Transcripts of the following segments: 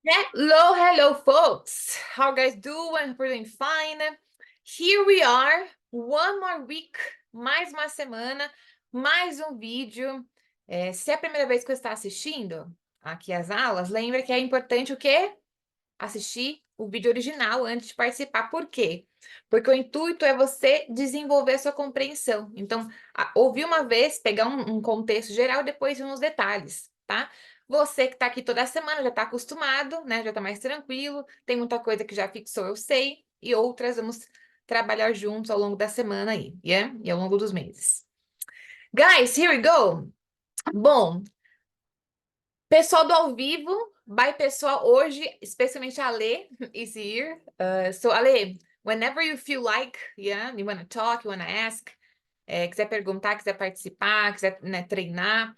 Hello, folks. How guys doing? We're doing fine. Here we are, one more week, mais uma semana, mais um vídeo. Se é a primeira vez que você está assistindo aqui as aulas, lembra que é importante o quê? Assistir o vídeo original antes de participar. Por quê? Porque o intuito é você desenvolver a sua compreensão. Então, ouvir uma vez, pegar um contexto geral e depois ir nos detalhes, tá? Você que está aqui toda semana já está acostumado, né? Já está mais tranquilo. Tem muita coisa que já fixou, eu sei, e outras vamos trabalhar juntos ao longo da semana aí, yeah? E ao longo dos meses. Guys, here we go. Bom, pessoal do ao vivo, bye pessoal, hoje, especialmente a Ale is here. So Ale, whenever you feel like, yeah, you wanna talk, you wanna ask, quiser perguntar, quiser participar, quiser, né, treinar.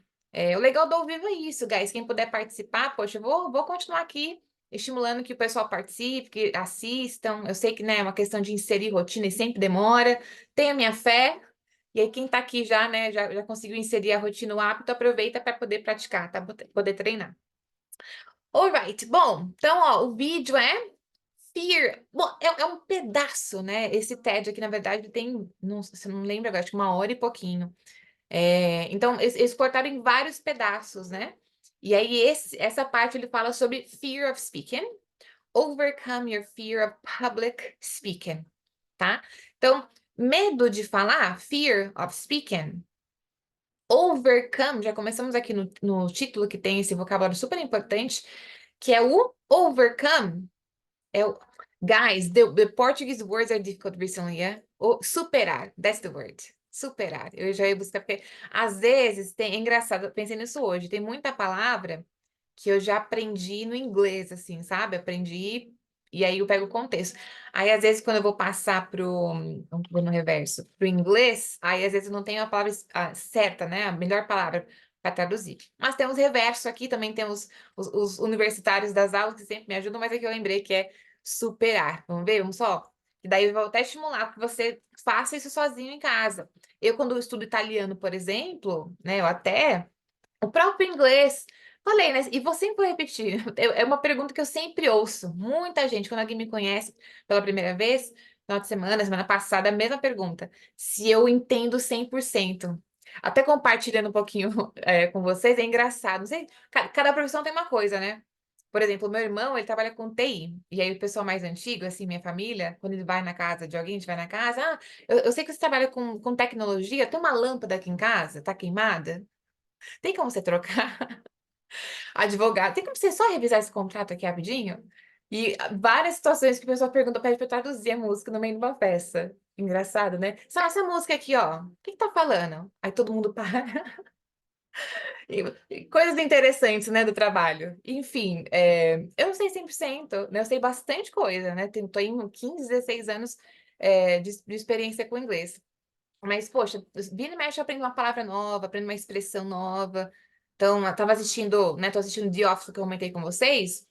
O legal do ao vivo é isso, guys. Quem puder participar, poxa, eu vou continuar aqui estimulando que o pessoal participe, que assistam. Eu sei que, né, é uma questão de inserir rotina e sempre demora. Tenha minha fé. E aí, quem tá aqui já, né, já conseguiu inserir a rotina, o hábito, aproveita para poder praticar, tá? Poder treinar. Alright, bom, então, ó, o vídeo é Fear. Bom, é um pedaço, né? Esse TED aqui, na verdade, tem, não, você não lembra agora, acho que 1 hora e pouquinho. Então, eles cortaram em vários pedaços, né? E aí, essa parte ele fala sobre fear of speaking, overcome your fear of public speaking, tá? Então, medo de falar, fear of speaking, overcome, já começamos aqui no título que tem esse vocabulário super importante, que é o overcome. Guys, the Portuguese words are difficult recently, yeah? Superar, that's the word. Superar. Eu já ia buscar, porque às vezes é engraçado, eu pensei nisso hoje, tem muita palavra que eu já aprendi no inglês, assim, sabe? Aprendi e aí eu pego o contexto. Aí, às vezes, quando eu vou passar vamos pôr no reverso, pro inglês, aí às vezes eu não tenho a palavra certa, né? A melhor palavra para traduzir. Mas tem os reversos aqui, também temos os universitários das aulas que sempre me ajudam, mas aqui eu lembrei que é superar. Vamos ver? Vamos só? E daí eu vou até estimular que você faça isso sozinho em casa. Eu, quando eu estudo italiano, por exemplo, né? Eu até o próprio inglês. Falei, né? E vou sempre repetir. É uma pergunta que eu sempre ouço. Muita gente, quando alguém me conhece pela primeira vez, final de semana, semana passada, a mesma pergunta. Se eu entendo 100%. Até compartilhando um pouquinho com vocês, é engraçado. Não sei, cada profissão tem uma coisa, né? Por exemplo, meu irmão, ele trabalha com TI. E aí o pessoal mais antigo, assim, minha família, quando ele vai na casa de alguém, a gente vai na casa, eu sei que você trabalha com tecnologia, tem uma lâmpada aqui em casa, tá queimada? Tem como você trocar? Advogado, tem como você só revisar esse contrato aqui rapidinho? E várias situações que o pessoal pergunta, pede pra eu traduzir a música no meio de uma peça. Engraçado, né? Só essa música aqui, ó. O que que tá falando? Aí todo mundo para. E coisas interessantes, né, do trabalho. Enfim, eu não sei 100%, né? Eu sei bastante coisa, né? Tô em 15, 16 anos de experiência com inglês. Mas, poxa, vira e mexe, eu aprendo uma palavra nova, aprendo uma expressão nova. Então, eu tava assistindo, né? Tô assistindo The Office que eu comentei com vocês.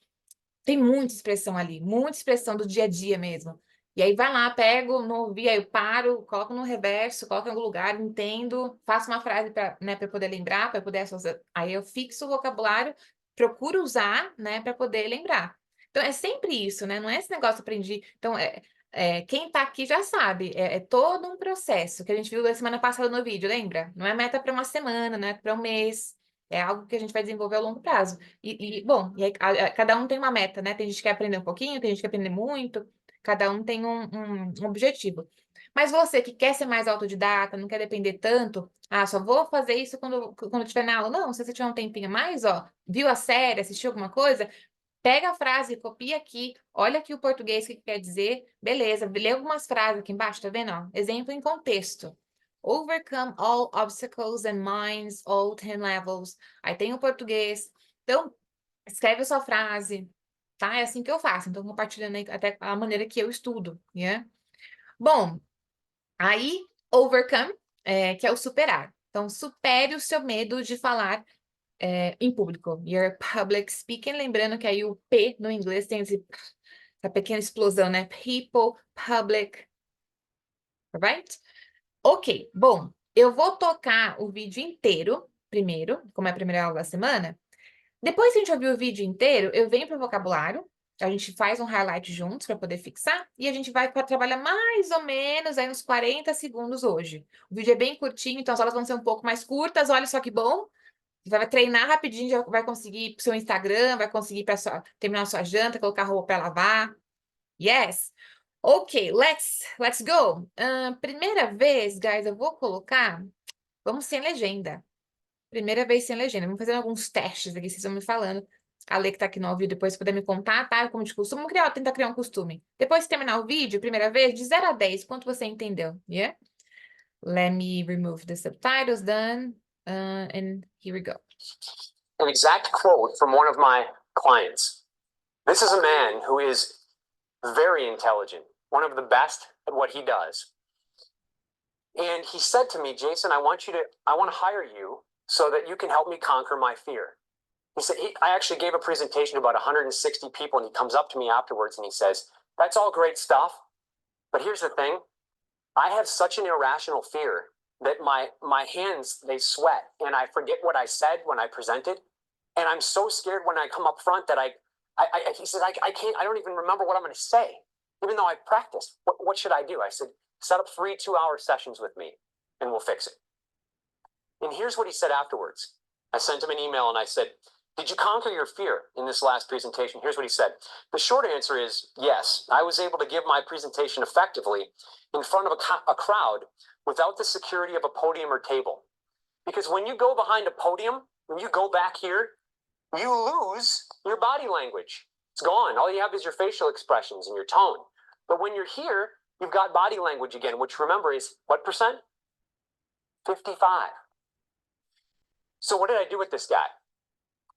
Tem muita expressão ali, muita expressão do dia a dia mesmo. E aí vai lá, pego, não ouvi, aí eu paro, coloco no reverso, coloco em algum lugar, entendo, faço uma frase para, né, para poder lembrar, para poder associar. Aí eu fixo o vocabulário, procuro usar, né, para poder lembrar. Então é sempre isso, né? Não é esse negócio aprendi. Então quem tá aqui já sabe, é todo um processo que a gente viu na semana passada no vídeo, lembra? Não é meta para uma semana, não é para um mês. É algo que a gente vai desenvolver a longo prazo. Bom, e aí, cada um tem uma meta, né? Tem gente que quer aprender um pouquinho, tem gente que quer aprender muito, cada um tem um objetivo. Mas você que quer ser mais autodidata, não quer depender tanto, só vou fazer isso quando estiver na aula. Não, se você tiver um tempinho a mais, ó, viu a série, assistiu alguma coisa, pega a frase, copia aqui, olha aqui o português, o que quer dizer, beleza, lê algumas frases aqui embaixo, tá vendo? Ó? Exemplo em contexto. Overcome all obstacles and minds, all 10 levels. Aí tem o português. Então, escreve a sua frase, tá? É assim que eu faço. Então, compartilhando aí até a maneira que eu estudo, né? Bom, aí, overcome, que é o superar. Então, supere o seu medo de falar em público. Your public speaking, lembrando que aí o P no inglês tem essa pequena explosão, né? People, public, right? Ok, bom, eu vou tocar o vídeo inteiro primeiro, como é a primeira aula da semana, Depois que a gente ouvir o vídeo inteiro, eu venho para o vocabulário, a gente faz um highlight juntos para poder fixar, e a gente vai trabalhar mais ou menos aí uns 40 segundos hoje. O vídeo é bem curtinho, então as aulas vão ser um pouco mais curtas, olha só que bom. Você vai treinar rapidinho, já vai conseguir ir pro seu Instagram, vai conseguir terminar a sua janta, colocar roupa para lavar. Yes? Ok, let's go. Primeira vez, guys, eu vou colocar... Vamos sem legenda. Primeira vez sem legenda. Vamos fazer alguns testes aqui, vocês vão me falando. A Lê que tá aqui no vídeo depois puder me contar, tá? Como de costume, tentar criar um costume. Depois de terminar o vídeo, primeira vez, de 0 a 10, quanto você entendeu? Yeah? Let me remove the subtitles, done. And here we go. An exact quote from one of my clients. This is a man who is very intelligent, one of the best at what he does. And he said to me, Jason, I want to hire you so that you can help me conquer my fear. He said, I actually gave a presentation to about 160 people, and he comes up to me afterwards and he says, that's all great stuff, but here's the thing. I have such an irrational fear that my hands, they sweat, and I forget what I said when I presented. And I'm so scared when I come up front that he said, I don't even remember what I'm going to say, even though I practiced. What should I do? I said, set up 3 2-hour sessions with me and we'll fix it. And here's what he said afterwards. I sent him an email and I said, did you conquer your fear in this last presentation? Here's what he said. The short answer is yes. I was able to give my presentation effectively in front of a crowd without the security of a podium or table. Because when you go behind a podium, when you go back here, you lose your body language. It's gone. All you have is your facial expressions and your tone. But when you're here, you've got body language again, which remember is what percent? 55. So what did I do with this guy?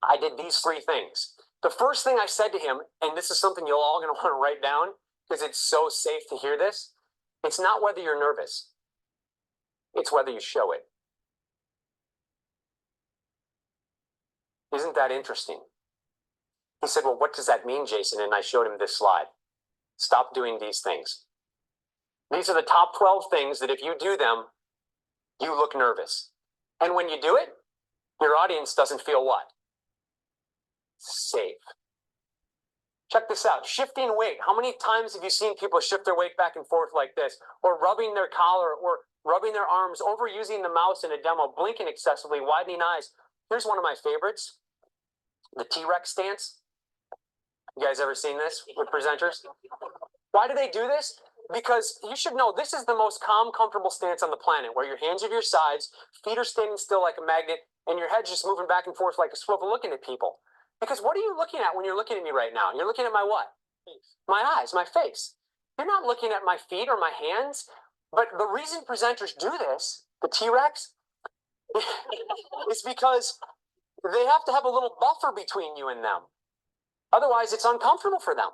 I did these 3 things. The first thing I said to him, and this is something you're all going to want to write down because it's so safe to hear this, it's not whether you're nervous. It's whether you show it. Isn't that interesting? He said, well, what does that mean, Jason? And I showed him this slide. Stop doing these things. These are the top 12 things that if you do them, you look nervous. And when you do it, your audience doesn't feel what? Safe. Check this out. Shifting weight. How many times have you seen people shift their weight back and forth like this? Or rubbing their collar, or rubbing their arms, overusing the mouse in a demo, blinking excessively, widening eyes. Here's one of my favorites. The T-Rex stance. You guys ever seen this with presenters? Why do they do this? Because you should know this is the most calm, comfortable stance on the planet, where your hands are to your sides, feet are standing still like a magnet, and your head's just moving back and forth like a swivel looking at people. Because what are you looking at when you're looking at me right now? You're looking at my what? My eyes, my face. You're not looking at my feet or my hands. But the reason presenters do this, the T-Rex, is because they have to have a little buffer between you and them. Otherwise, it's uncomfortable for them.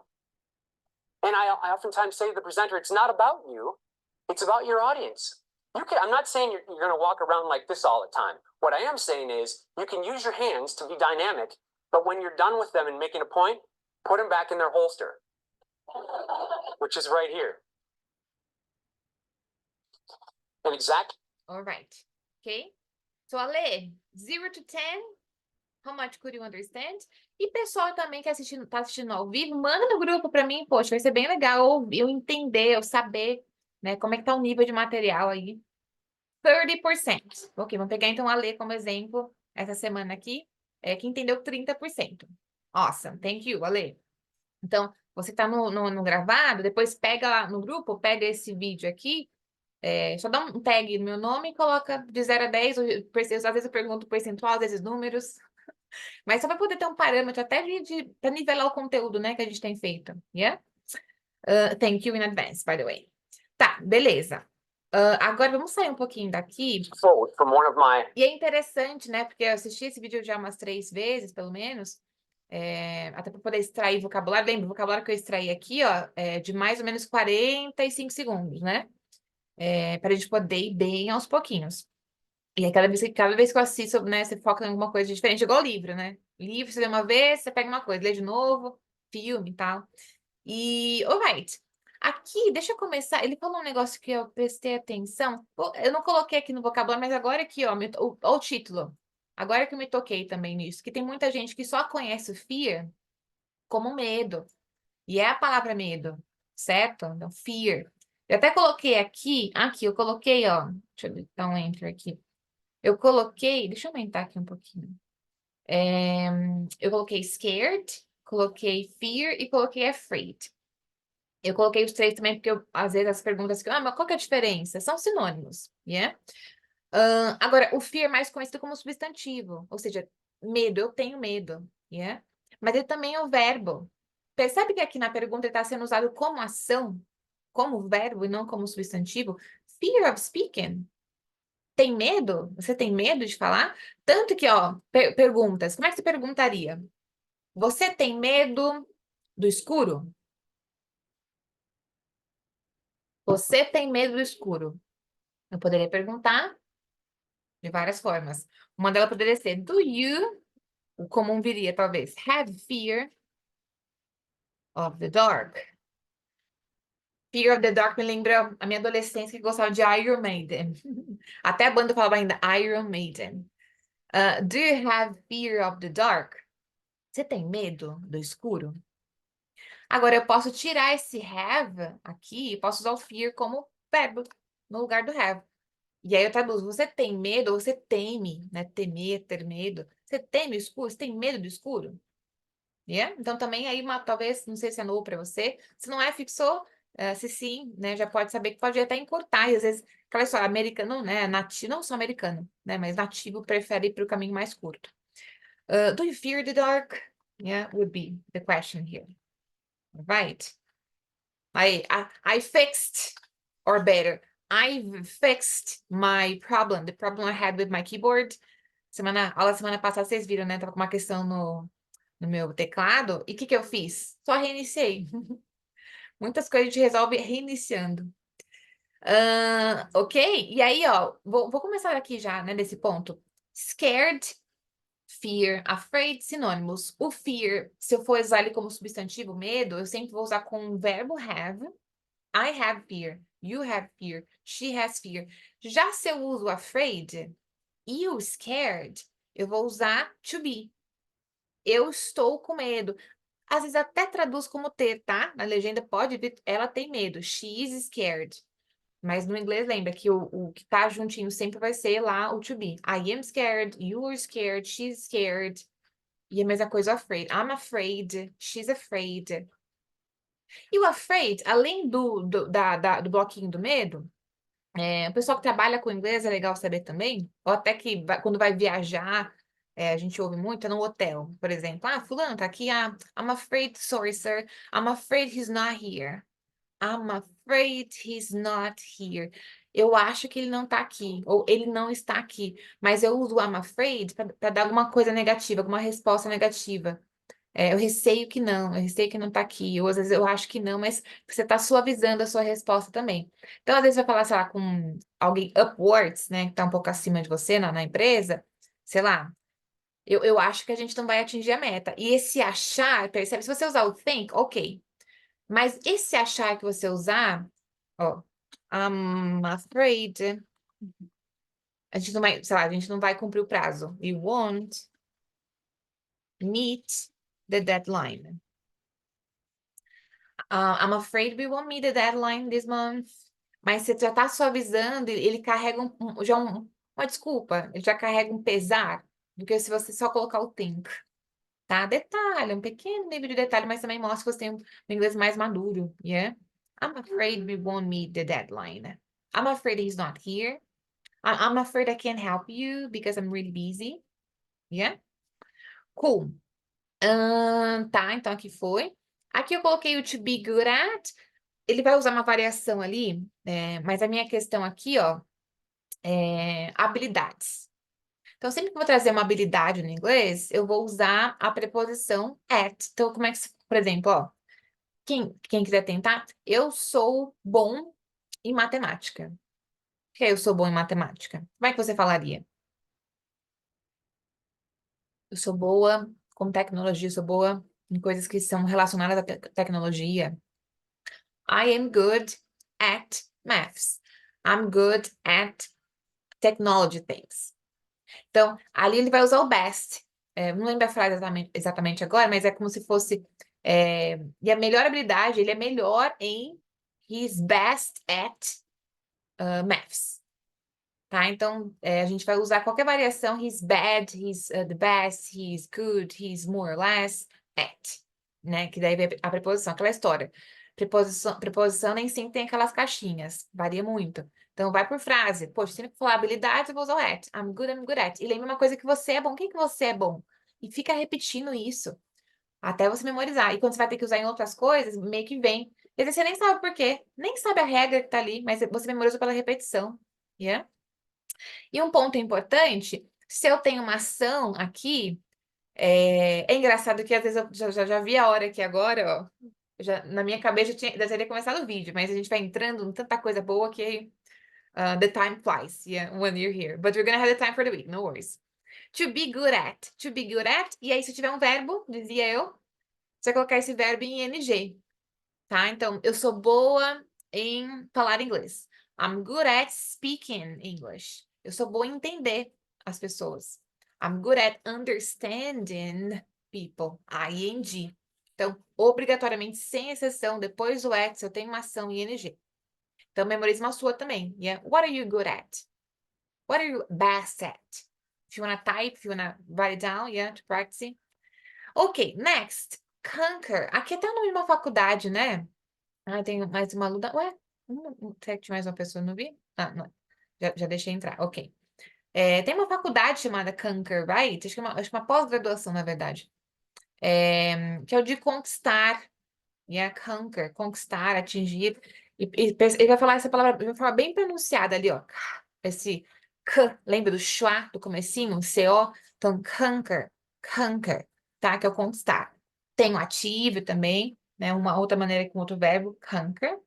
And I oftentimes say to the presenter, it's not about you. It's about your audience. I'm not saying you're going to walk around like this all the time. What I am saying is you can use your hands to be dynamic, but when you're done with them and making a point, put them back in their holster, which is right here. An exact. All right. Okay. So, Ale, 0 to 10, how much could you understand? E pessoal também que tá assistindo ao vivo, manda no grupo para mim, poxa, vai ser bem legal eu entender, eu saber, né, como é que tá o nível de material aí. 30%. Ok, vamos pegar então a Ale como exemplo essa semana aqui, que entendeu 30%. Awesome, thank you, Ale. Então, você tá no gravado, depois pega lá no grupo, pega esse vídeo aqui, só dá um tag no meu nome e coloca de 0 a 10, às vezes eu pergunto percentual, às vezes números, mas só para poder ter um parâmetro até para nivelar o conteúdo, né, que a gente tem feito, yeah? Thank you in advance, by the way. Tá, beleza. Agora vamos sair um pouquinho daqui. E é interessante, né, porque eu assisti esse vídeo já umas 3 vezes, pelo menos, até para poder extrair vocabulário. Lembra, o vocabulário que eu extraí aqui, ó, de mais ou menos 45 segundos, né? Para a gente poder ir bem aos pouquinhos. E aí, cada vez que eu assisto, né, você foca em alguma coisa diferente, igual livro, né? Livro, você lê uma vez, você pega uma coisa, lê de novo, filme e tal. E, alright. Aqui, deixa eu começar. Ele falou um negócio que eu prestei atenção. Eu não coloquei aqui no vocabulário, mas agora aqui, ó, o título. Agora que eu me toquei também nisso, que tem muita gente que só conhece o fear como medo. E é a palavra medo, certo? Então, fear. Eu até coloquei aqui eu coloquei, ó, deixa eu dar um enter aqui. Eu coloquei, deixa eu aumentar aqui um pouquinho. Eu coloquei scared, coloquei fear e coloquei afraid. Eu coloquei os três também porque às vezes as perguntas que, mas qual que é a diferença? São sinônimos, yeah? Agora, o fear é mais conhecido como substantivo, ou seja, medo, eu tenho medo, yeah? Mas ele também é o verbo. Percebe que aqui na pergunta ele está sendo usado como ação, como verbo e não como substantivo? Fear of speaking. Tem medo? Você tem medo de falar? Tanto que, ó, perguntas. Como é que você perguntaria? Você tem medo do escuro? Você tem medo do escuro? Eu poderia perguntar de várias formas. Uma delas poderia ser, do you, o comum viria talvez, have fear of the dark? Fear of the Dark me lembra a minha adolescência que gostava de Iron Maiden. Até a banda falava ainda Iron Maiden. Do you have fear of the dark? Você tem medo do escuro? Agora, eu posso tirar esse have aqui e posso usar o fear como verbo no lugar do have. E aí eu traduzo, você tem medo ou você teme, né? Temer, ter medo. Você teme o escuro? Você tem medo do escuro? Yeah? Então também aí talvez, não sei se é novo para você, se não é, fixou, se sim, né, já pode saber que pode até encurtar, e às vezes, aquela história, americano, né, nativo, não só americano, né, mas nativo prefere ir para o caminho mais curto. Do you fear the dark? Yeah, would be the question here. Right? I fixed, or better, I've fixed my problem, the problem I had with my keyboard. Aula semana passada, vocês viram, né? Tava com uma questão no meu teclado. E o que que eu fiz? Só reiniciei. Muitas coisas a gente resolve reiniciando. Ok? E aí, ó, vou começar aqui já, né, nesse ponto. Scared, fear, afraid, sinônimos. O fear, se eu for usar ele como substantivo, medo, eu sempre vou usar com o verbo have. I have fear. You have fear. She has fear. Já se eu uso afraid e o scared, eu vou usar to be. Eu estou com medo. Às vezes até traduz como ter, tá? Na legenda pode vir, ela tem medo. She is scared. Mas no inglês lembra que o que tá juntinho sempre vai ser lá o to be. I am scared, you are scared, she's scared. E a mesma coisa o afraid. I'm afraid, she's afraid. E o afraid, além do bloquinho do medo, o pessoal que trabalha com inglês é legal saber também, ou até que quando vai viajar, a gente ouve muito, é no hotel, por exemplo. Ah, fulano tá aqui, I'm afraid, sorry, sir, I'm afraid he's not here. I'm afraid he's not here. Eu acho que ele não tá aqui, ou ele não está aqui, mas eu uso I'm afraid para dar alguma coisa negativa, alguma resposta negativa. Eu receio que não, eu receio que não tá aqui, ou às vezes eu acho que não, mas você tá suavizando a sua resposta também. Então, às vezes vai falar, sei lá, com alguém upwards, né, que tá um pouco acima de você na empresa, sei lá, eu acho que a gente não vai atingir a meta. E esse achar, percebe? Se você usar o think, ok. Mas esse achar que você usar, ó, I'm afraid, a gente não vai, sei lá, a gente não vai cumprir o prazo. We won't meet the deadline. I'm afraid we won't meet the deadline this month. Mas você já tá suavizando, ele carrega uma desculpa, ele já carrega um pesar, do que se você só colocar o think, tá? Detalhe, um pequeno nível de detalhe, mas também mostra que você tem um inglês mais maduro, yeah? I'm afraid we won't meet the deadline. I'm afraid he's not here. I'm afraid I can't help you because I'm really busy. Yeah? Cool. Tá, então aqui foi. Aqui eu coloquei o to be good at. Ele vai usar uma variação ali, mas a minha questão aqui, ó, é habilidades. Então, sempre que eu vou trazer uma habilidade no inglês, eu vou usar a preposição at. Então, como é que, por exemplo, ó, quem quiser tentar, eu sou bom em matemática. O que é eu sou bom em matemática? Como é que você falaria? Eu sou boa com tecnologia, eu sou boa em coisas que são relacionadas à tecnologia. I am good at maths. I'm good at technology things. Então, ali ele vai usar o best. Não lembro a frase exatamente agora, mas é como se fosse... e a melhor habilidade, ele é melhor em... He's best at maths. Tá? Então, a gente vai usar qualquer variação. He's bad, he's the best, he's good, he's more or less at. Né? Que daí vem a preposição, aquela história. Preposição nem sempre tem aquelas caixinhas. Varia muito. Então, vai por frase. Poxa, se eu falar habilidade, eu vou usar o at. I'm good at. E lembra uma coisa que você é bom. O que você é bom? E fica repetindo isso até você memorizar. E quando você vai ter que usar em outras coisas, meio que vem. Às vezes você nem sabe por quê. Nem sabe a regra que tá ali, mas você memorizou pela repetição. Yeah? E um ponto importante, se eu tenho uma ação aqui, é engraçado que às vezes eu já vi a hora aqui agora, ó. Na minha cabeça já teria começado o vídeo, mas a gente vai entrando em tanta coisa boa que the time flies, yeah, when you're here. But we're gonna have the time for the week, no worries. To be good at. To be good at. E aí, se tiver um verbo, dizia eu, você vai colocar esse verbo em ing, tá? Então, eu sou boa em falar inglês. I'm good at speaking English. Eu sou boa em entender as pessoas. I'm good at understanding people. ING. Então, obrigatoriamente, sem exceção, depois do at, eu tenho uma ação ING. Então, memorize uma sua também. Yeah? What are you good at? What are you best at? If you want to type, if you want to write it down, yeah, to practice. Ok, next. Conquer. Aqui até o nome de uma faculdade, né? Ah, tem mais uma aluna. Ué, será que tinha mais uma pessoa? Não vi? Ah, não. Já deixei entrar. Ok. Tem uma faculdade chamada Conquer, right? Acho que é uma pós-graduação, na verdade. Que é o de conquistar. Yeah, conquer, conquistar, atingir. Ele vai falar essa palavra, ele vai falar bem pronunciada ali, ó. Esse K, lembra do schwa, do comecinho? CO. Então, conquer, conquer, tá? Que é o conquistar. Tem o ativo também, né? Uma outra maneira com outro verbo, conquer.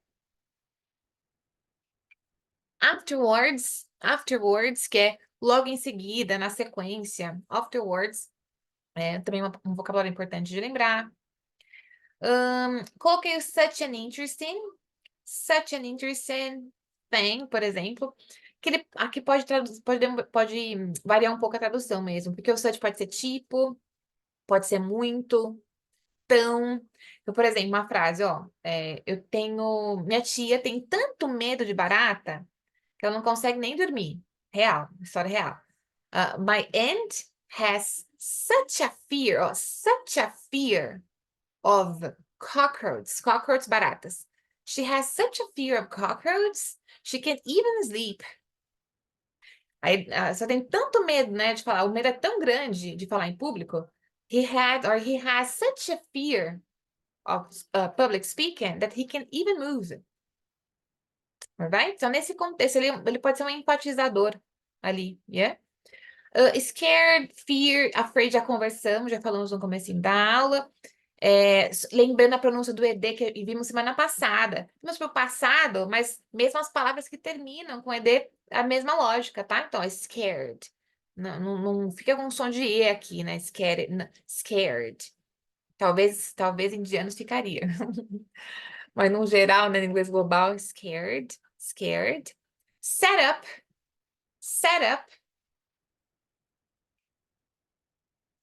Afterwards, que é logo em seguida, na sequência. Afterwards, também um vocabulário importante de lembrar. Coloquei o such an interesting thing, por exemplo, que ele aqui pode variar um pouco a tradução mesmo, porque o such pode ser tipo, pode ser muito, tão. Então, por exemplo, uma frase, ó, minha tia tem tanto medo de barata que ela não consegue nem dormir. Real, história real. My aunt has such a fear of cockroaches, baratas. She has such a fear of cockroaches, she can't even sleep. Aí, só tem tanto medo, né, de falar, o medo é tão grande de falar em público. He has such a fear of public speaking that he can't even move. Alright? Então, nesse contexto, ele pode ser um empatizador ali, yeah? Scared, fear, afraid, já conversamos, já falamos no comecinho da aula. Lembrando a pronúncia do ED que vimos semana passada. Vimos para o passado, mas mesmo as palavras que terminam com ED, a mesma lógica, tá? Então, scared. Não fica com som de E aqui, né? Scared. Talvez indianos ficaria. Mas no geral, né, no inglês global, scared. Setup.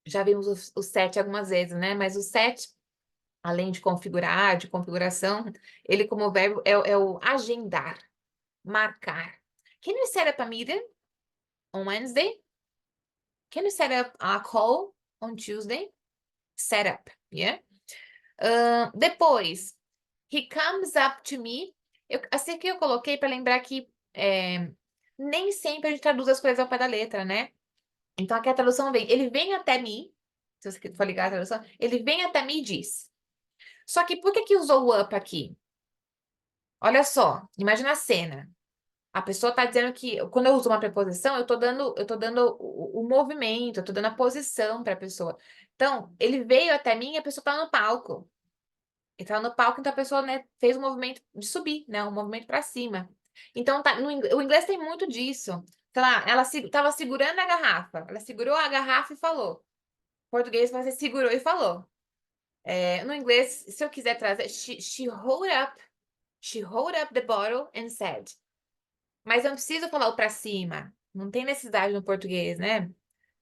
Já vimos o set algumas vezes, né? Mas o set, além de configurar, de configuração, ele como verbo é o agendar, marcar. Can you set up a meeting on Wednesday? Can you set up a call on Tuesday? Set up, yeah? Depois, he comes up to me. Assim que eu coloquei para lembrar que nem sempre a gente traduz as coisas ao pé da letra, né? Então aqui a tradução vem, ele vem até mim, se você for ligar a tradução, ele vem até mim e diz. Só que por que usou o up aqui? Olha só, imagina a cena. A pessoa está dizendo que quando eu uso uma preposição, eu tô dando o movimento, eu tô dando a posição para a pessoa. Então, ele veio até mim e a pessoa está no palco. Ele tá no palco, então a pessoa, né, fez um movimento de subir, né, um movimento para cima. Então, o inglês tem muito disso. Sei lá, ela estava segurando a garrafa. Ela segurou a garrafa e falou. Em português, você segurou e falou. No inglês, se eu quiser trazer, she hold up the bottle and said. Mas eu não preciso falar o para cima. Não tem necessidade no português, né?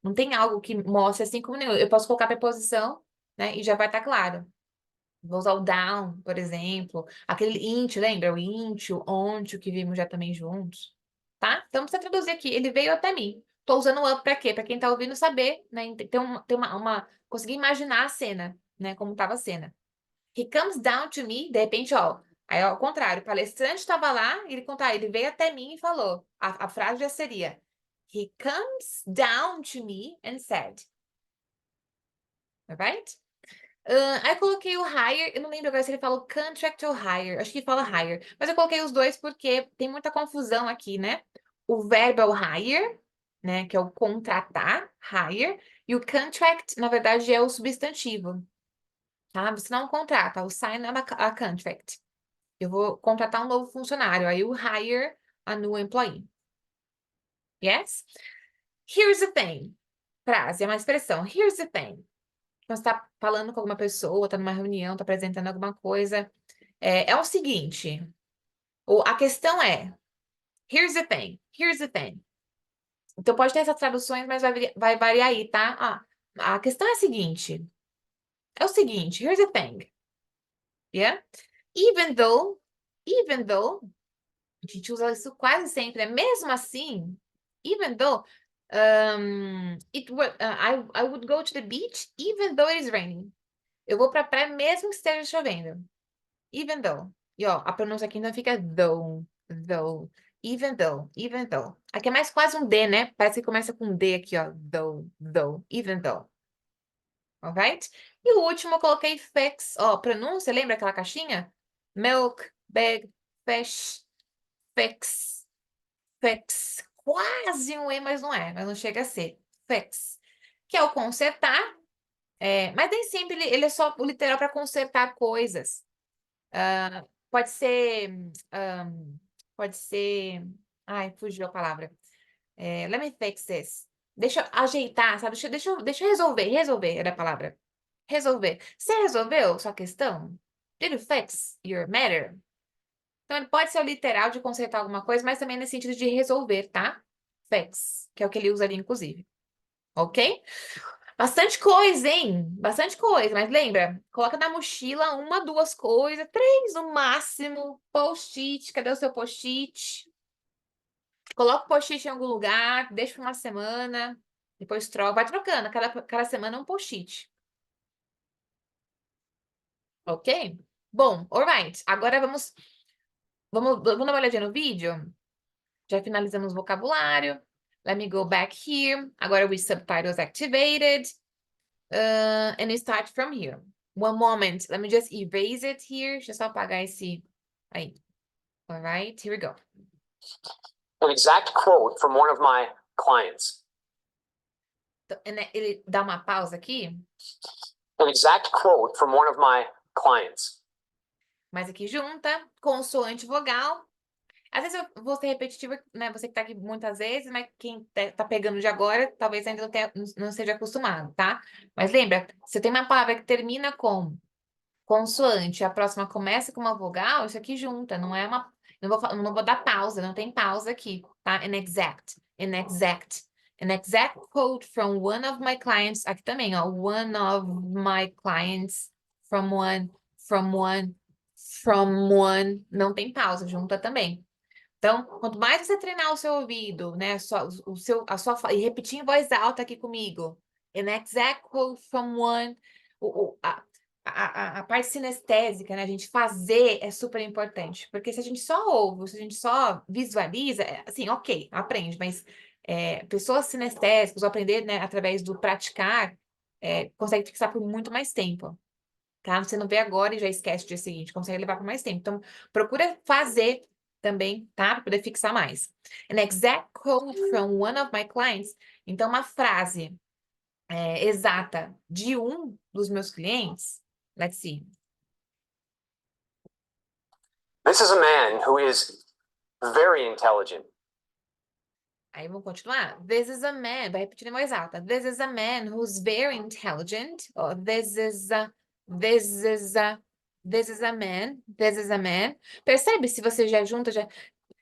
Não tem algo que mostre assim como nenhum. Eu posso colocar preposição, né? E já vai estar claro. Vou usar o down, por exemplo. Aquele int, lembra? O int, o ont, o que vimos já também juntos. Tá? Então, precisa traduzir aqui. Ele veio até mim. Tô usando o up pra quê? Pra quem tá ouvindo saber, né? Conseguir imaginar a cena, né? Como tava a cena. He comes down to me, de repente, ó. Aí, ao contrário, o palestrante estava lá, ele veio até mim e falou. A frase já seria: He comes down to me and said. Alright? Aí eu coloquei o hire, eu não lembro agora se ele fala contract ou hire, acho que fala hire, mas eu coloquei os dois porque tem muita confusão aqui, né? O verbo é o hire, né, que é o contratar, hire, e o contract, na verdade, é o substantivo, tá? Você não contrata, o sign é a contract. Eu vou contratar um novo funcionário, aí o hire, a new employee. Yes? Here's the thing. Frase, é uma expressão. Here's the thing. Quando você está falando com alguma pessoa, está numa reunião, está apresentando alguma coisa, é o seguinte, a questão é, here's the thing, here's the thing. Então pode ter essas traduções, mas vai variar aí, tá? A questão é a seguinte, é o seguinte, here's the thing, yeah? Even though, a gente usa isso quase sempre, né? Mesmo assim, even though, I would go to the beach even though it is raining. Eu vou pra praia mesmo que esteja chovendo. Even though. E ó, a pronúncia aqui não fica though. Even though. Aqui é mais quase um D, né? Parece que começa com um D aqui, ó. Though, even though. Alright? E o último eu coloquei fix. Ó, pronúncia, lembra aquela caixinha? Milk, bag, fish, fix. Quase um E, mas não chega a ser. Fix. Que é o consertar. Mas nem sempre ele é só o literal para consertar coisas. Pode ser. Pode ser. Ai, fugiu a palavra. Let me fix this. Deixa eu ajeitar, sabe? Deixa eu resolver. Resolver era a palavra. Resolver. Você resolveu sua questão? Did you fix your matter? Então, ele pode ser o literal de consertar alguma coisa, mas também nesse sentido de resolver, tá? Fix, que é o que ele usa ali, inclusive. Ok? Bastante coisa, hein? Bastante coisa, mas lembra? Coloca na mochila uma, duas coisas, três no máximo. Post-it, cadê o seu post-it? Coloca o post-it em algum lugar, deixa por uma semana, depois troca, vai trocando, cada semana um post-it. Ok? Bom, alright. Agora vamos dar uma olhadinha no vídeo? Já finalizamos o vocabulário. Let me go back here. Agora with subtitles activated. And we start from here. One moment. Let me just erase it here. Deixa eu só apagar esse aí. All right, here we go. An exact quote from one of my clients. Ele dá uma pausa aqui. An exact quote from one of my clients. Mas aqui junta, consoante vogal. Às vezes eu vou ser repetitiva, né? Você que tá aqui muitas vezes, mas quem tá pegando de agora, talvez ainda não seja acostumado, tá? Mas lembra, se tem uma palavra que termina com consoante, a próxima começa com uma vogal, isso aqui junta, não é uma... Não vou dar pausa, não tem pausa aqui, tá? An exact. An exact quote from one of my clients, aqui também, ó. One of my clients, from one, não tem pausa, junta também. Então, quanto mais você treinar o seu ouvido, né, e repetir em voz alta aqui comigo, an exact quote from one, a parte sinestésica, né, a gente fazer é super importante, porque se a gente só ouve, se a gente só visualiza, assim, ok, aprende, mas pessoas sinestésicas, ou aprender, né, através do praticar, consegue fixar por muito mais tempo. Tá? Você não vê agora e já esquece o dia seguinte, consegue levar por mais tempo. Então, procura fazer também, tá? Para poder fixar mais. An exact quote from one of my clients. Então, uma frase exata de um dos meus clientes. Let's see. This is a man who is very intelligent. Aí vamos continuar. This is a man. Vai repetir em voz alta. This is a man who's very intelligent. Or this is a man. Percebe se você já junta,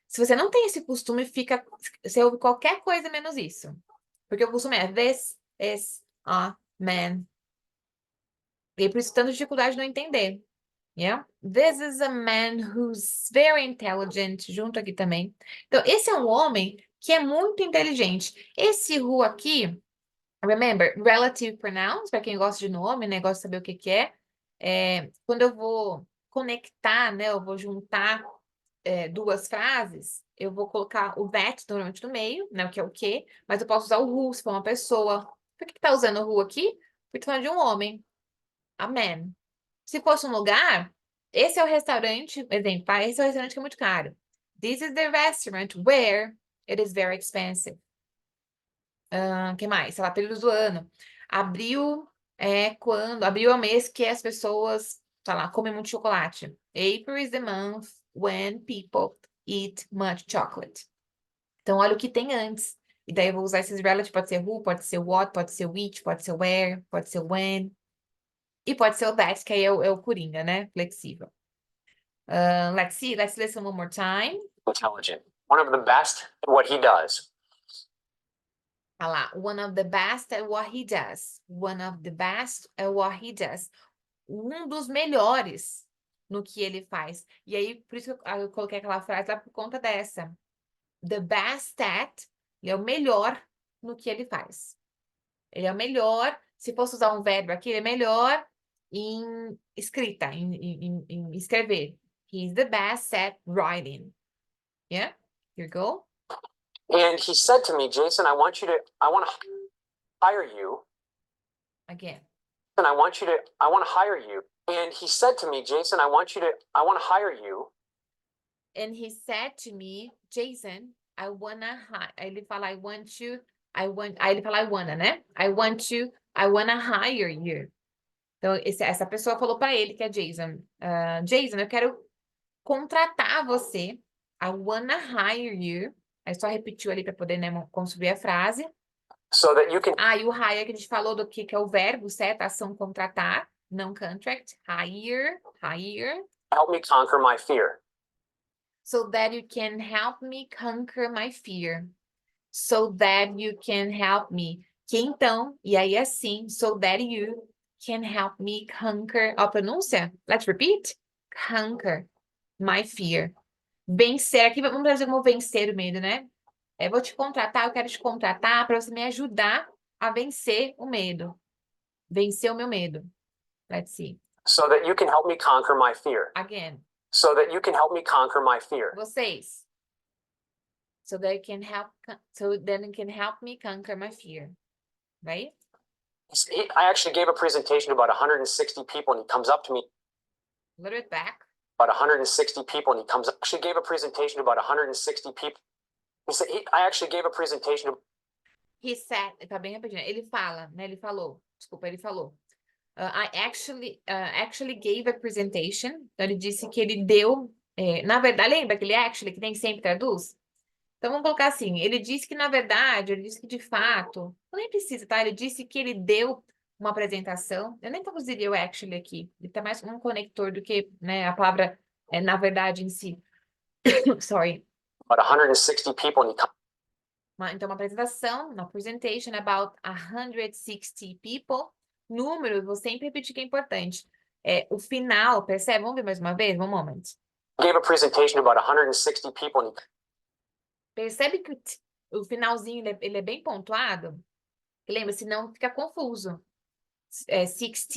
Se você não tem esse costume, você ouve qualquer coisa menos isso. Porque o costume é this is a man. E por isso tanta dificuldade de não entender. Yeah? This is a man who's very intelligent, junto aqui também. Então, esse é um homem que é muito inteligente. Esse who aqui, remember, relative pronouns, para quem gosta de nome, né, gosta de saber o que que é. Quando eu vou conectar, né, eu vou juntar duas frases, eu vou colocar o that normalmente no meio, né, o que é o quê, mas eu posso usar o who se for uma pessoa. Por que tá usando o who aqui? Porque tá falando de um homem, a man. Se fosse um lugar, esse é o restaurante, exemplo, esse é o restaurante que é muito caro. This is the restaurant where it is very expensive. Que mais? Sei lá, períodos do ano. Abril abril é o mês que as pessoas, sei lá, comem muito chocolate. April is the month when people eat much chocolate. Então, olha o que tem antes. E daí eu vou usar esses relative, pode ser who, pode ser what, pode ser which, pode ser where, pode ser when. E pode ser o that, que aí é o coringa, né? Flexível. Let's listen one more time. Intelligent. One of the best at what he does. Olha lá, one of the best at what he does. One of the best at what he does. Um dos melhores no que ele faz. E aí, por isso que eu coloquei aquela frase lá por conta dessa. The best at, ele é o melhor no que ele faz. Ele é o melhor, se fosse usar um verbo aqui, ele é melhor em escrita, em escrever. He's the best at writing. Yeah, here you go. And he said to me, Jason, I want to hire you. Again. And I want to hire you. And he said to me, Jason, I want to hire you. And he said to me, Jason, I wanna hire. Aí ele fala, aí ele fala, I wanna, né? I wanna hire you. Então, essa pessoa falou para ele, que é Jason. Jason, eu quero contratar você. I wanna hire you. Aí só repetiu ali para poder, né, construir a frase. So that you can. E o hire que a gente falou do que é o verbo, certo? Ação contratar, não contract. Hire. Help me conquer my fear. So that you can help me conquer my fear. So that you can help me. Que então, e aí assim, so that you can help me conquer. A pronúncia? Let's repeat. Conquer my fear. Vencer, aqui vamos trazer como vencer o medo, né? Vou te contratar, eu quero te contratar para você me ajudar a vencer o medo. Vencer o meu medo. Let's see. So that you can help me conquer my fear. Again. So that you can help me conquer my fear. Vocês. So then you can help me conquer my fear. Right? I actually gave a presentation to about 160 people, and he comes up to me. A little bit back. About 160 people, and he comes up. Actually gave a presentation to about 160 people. He said, I actually gave a presentation. He said, tá bem rapidinho. Ele fala, né? Ele falou. I actually gave a presentation. Então, ele disse que ele deu. Na verdade, lembra aquele actually que nem sempre traduz? Então, vamos colocar assim. Ele disse que, na verdade, ele disse que, de fato, nem precisa, tá? Ele disse que ele deu uma apresentação. Eu nem traduziria o actually aqui. Ele tá mais um conector do que, né, a palavra na verdade em si. Sorry. About 160 people, and Então, uma apresentação, uma presentation about 160 people. Números, vou sempre repetir que é importante. O final, percebe? Vamos ver mais uma vez? One moment. Gave a presentation to about 160 people, and Percebe que o finalzinho ele é bem pontuado? Lembra, senão fica confuso. 16,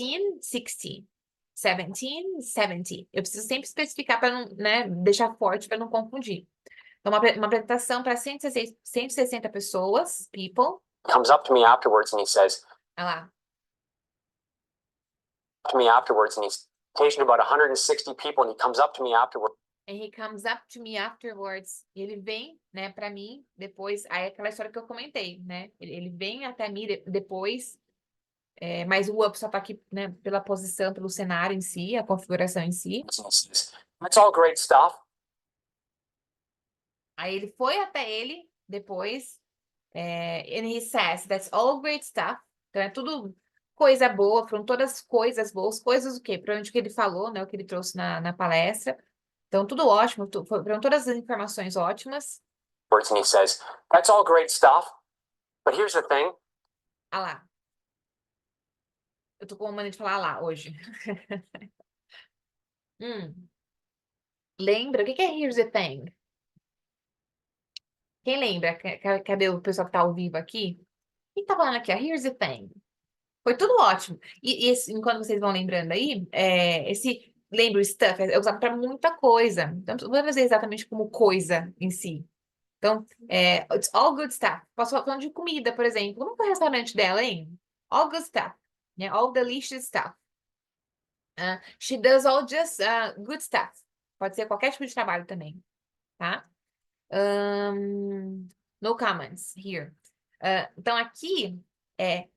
60. 17, 70. Eu preciso sempre especificar para não, né, deixar forte para não confundir. Então, uma apresentação para 160 pessoas, people. Comes up to me afterwards and he says, Olha lá. To me afterwards, and he's presentation to about 160 people, and he comes up to me afterwards. And he comes up to me afterwards. E ele vem, né, para mim depois. Aí é aquela história que eu comentei, né? Ele vem até mim depois. Mas o up só tá aqui, né, pela posição, pelo cenário em si, a configuração em si. That's all great stuff. Aí ele foi até ele depois. And he says, that's all great stuff. Então é tudo coisa boa, foram todas coisas boas. Coisas o quê? Provavelmente o que ele falou, né? O que ele trouxe na palestra. Então, tudo ótimo, foram todas as informações ótimas. And he says, that's all great stuff. But here's the thing. Ah lá. Eu tô com uma mania de falar ah lá hoje. Lembra? O que é here's the thing? Quem lembra? Cadê o pessoal que tá ao vivo aqui? Quem tá falando aqui, ó? Here's the thing. Foi tudo ótimo. E enquanto vocês vão lembrando aí, esse lembra o stuff é usado para muita coisa. Então, não vou dizer exatamente como coisa em si. Então, it's all good stuff. Posso falar falando de comida, por exemplo. Como que é o restaurante dela, hein? All good stuff. Né? All delicious stuff. She does all just good stuff. Pode ser qualquer tipo de trabalho também, tá? No comments here. Então, aqui,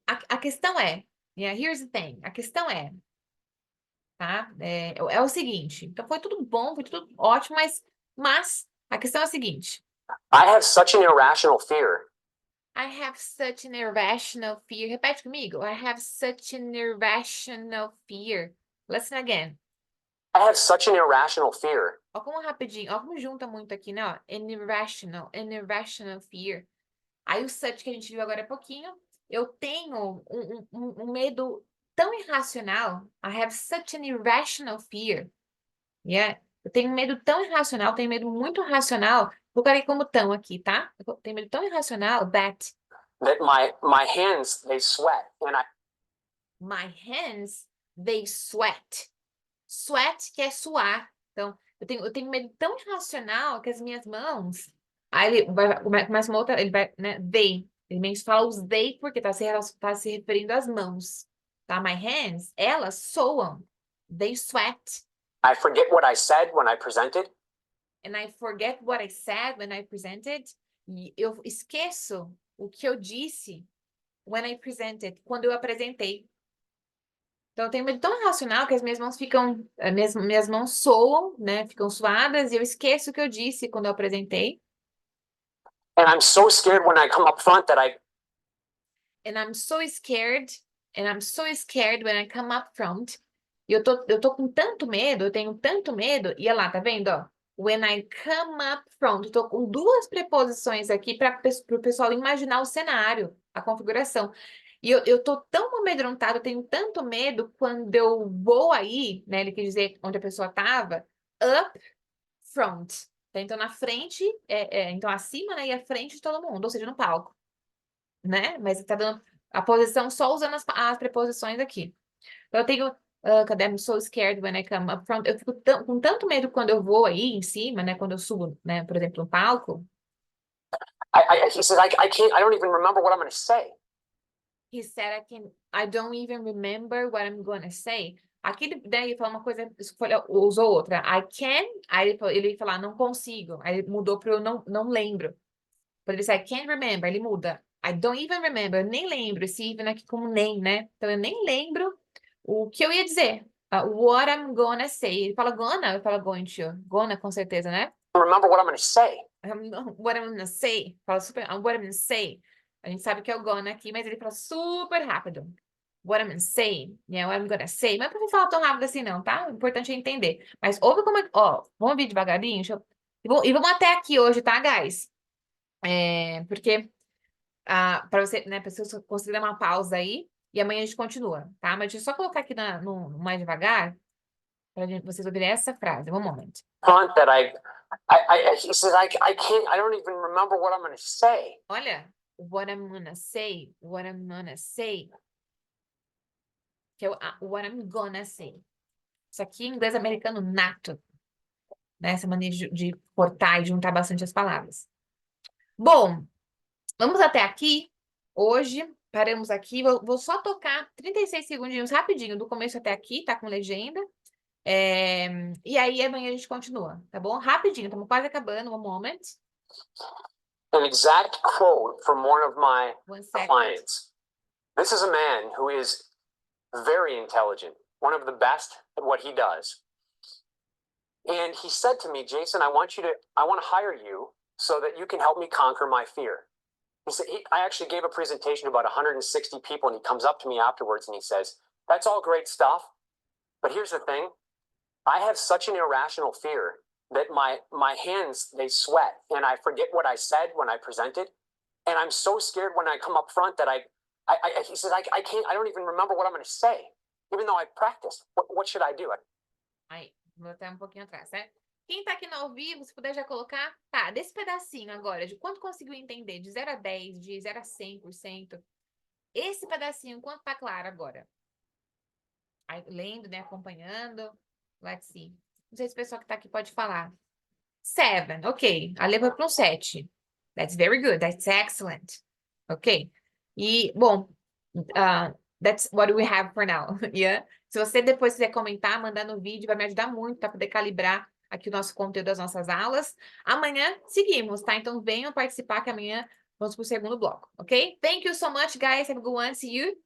a questão yeah, here's the thing. A questão tá? É o seguinte. Então, foi tudo bom, foi tudo ótimo, mas a questão é a seguinte. I have such an irrational fear. I have such an irrational fear. Repete comigo. I have such an irrational fear. Listen again. I have such an irrational fear. Ó como rapidinho, ó como junta muito aqui, né? Ó, an irrational fear. Aí o such que a gente viu agora há pouquinho, eu tenho um medo tão irracional. I have such an irrational fear. Yeah. Eu tenho um medo tão irracional, tenho medo muito racional. Vou colocar como tão aqui, tá? Eu tenho medo tão irracional that My hands, they sweat. And my hands, they sweat. Sweat, que é suar. Então, eu tenho medo tão irracional que as minhas mãos. Aí ele começa uma outra. Ele vai, né? They. Ele menos fala os they porque tá se referindo às mãos. Tá? My hands, elas soam. They sweat. I forget what I said when I presented. And I forget what I said when I presented. E eu esqueço o que eu disse when I presented, quando eu apresentei. Então, eu tenho medo tão irracional que as minhas mãos ficam, minhas mãos soam, né? Ficam suadas e eu esqueço o que eu disse quando eu apresentei. And I'm so scared when I come up front that And I'm so scared, when I come up front. E eu tô com tanto medo, eu tenho tanto medo. E olha lá, tá vendo, ó? When I come up front. Eu tô com duas preposições aqui para o pessoal imaginar o cenário, a configuração. E eu tô tão amedrontada, eu tenho tanto medo quando eu vou aí, né? Ele quer dizer onde a pessoa tava, up front. Tá? Então, na frente, então acima, né? E à frente de todo mundo, ou seja, no palco, né? Mas tá dando a posição só usando as preposições aqui. Então, eu tenho, cadê? I'm so scared when I come up front. Eu fico com tanto medo quando eu vou aí em cima, né? Quando eu subo, né? Por exemplo, no palco. he says, I don't even remember what I'm going to say. He said, I don't even remember what I'm gonna say. Aqui daí ele falou uma coisa, usou outra. I can, aí ele falar, não consigo. Aí ele mudou para eu não lembro. Quando ele diz I can't remember, ele muda. I don't even remember, eu nem lembro. Esse even aqui como nem, né? Então eu nem lembro o que eu ia dizer. What I'm gonna say. Ele fala gonna, eu falo going to. Gonna, com certeza, né? Remember what I'm going to say. What I'm gonna say. Fala super, what I'm gonna say. A gente sabe que é o gonna aqui, mas ele fala super rápido. What I'm gonna say. Yeah, what I'm gonna say. Mas não precisa falar tão rápido assim, não, tá? O importante é entender. Mas ouve como é. Ó, vamos vir devagarinho. E vamos até aqui hoje, tá, guys? Porque para você, né, para você conseguir dar uma pausa aí e amanhã a gente continua, tá? Mas deixa eu só colocar aqui no mais devagar para vocês ouvirem essa frase. Um momento. Front that he says, I can't, I don't even remember what I'm going to say. Olha, what I'm gonna say, what I'm gonna say. Que é o what I'm gonna say. Isso aqui é inglês americano nato, né? Essa maneira de cortar e juntar bastante as palavras. Bom, vamos até aqui. Hoje, paramos aqui. Vou só tocar 36 segundinhos rapidinho, do começo até aqui, tá com legenda. E aí amanhã a gente continua, tá bom? Rapidinho, estamos quase acabando. One moment. An exact quote from one of my One second. clients. This is a man who is very intelligent, one of the best at what he does. And he said to me, Jason, I want to hire you so that you can help me conquer my fear. He said, I actually gave a presentation to about 160 people, and he comes up to me afterwards and he says, that's all great stuff, but here's the thing. I have such an irrational fear that my hands, they sweat and I forget what I said when I presented. And I'm so scared when I come up front that he says, I can't, I don't even remember what I'm going to say, even though I practiced. What should I do? Aí, vou até um pouquinho atrás, né? Quem tá aqui no ao vivo, se puder já colocar, tá, desse pedacinho agora, de quanto conseguiu entender, de 0 a 10, de 0 a 100%, esse pedacinho, quanto tá claro agora? Aí, lendo, né, acompanhando, let's see. Não sei se o pessoal que tá aqui pode falar. 7, ok, a leva para um 7. That's very good, that's excellent. Ok, e, bom, that's what we have for now, yeah? Se você depois quiser comentar, mandar no vídeo, vai me ajudar muito para poder calibrar aqui o nosso conteúdo das nossas aulas. Amanhã seguimos, tá? Então venham participar que amanhã vamos para o segundo bloco, ok? Thank you so much, guys. Have a good one. See you.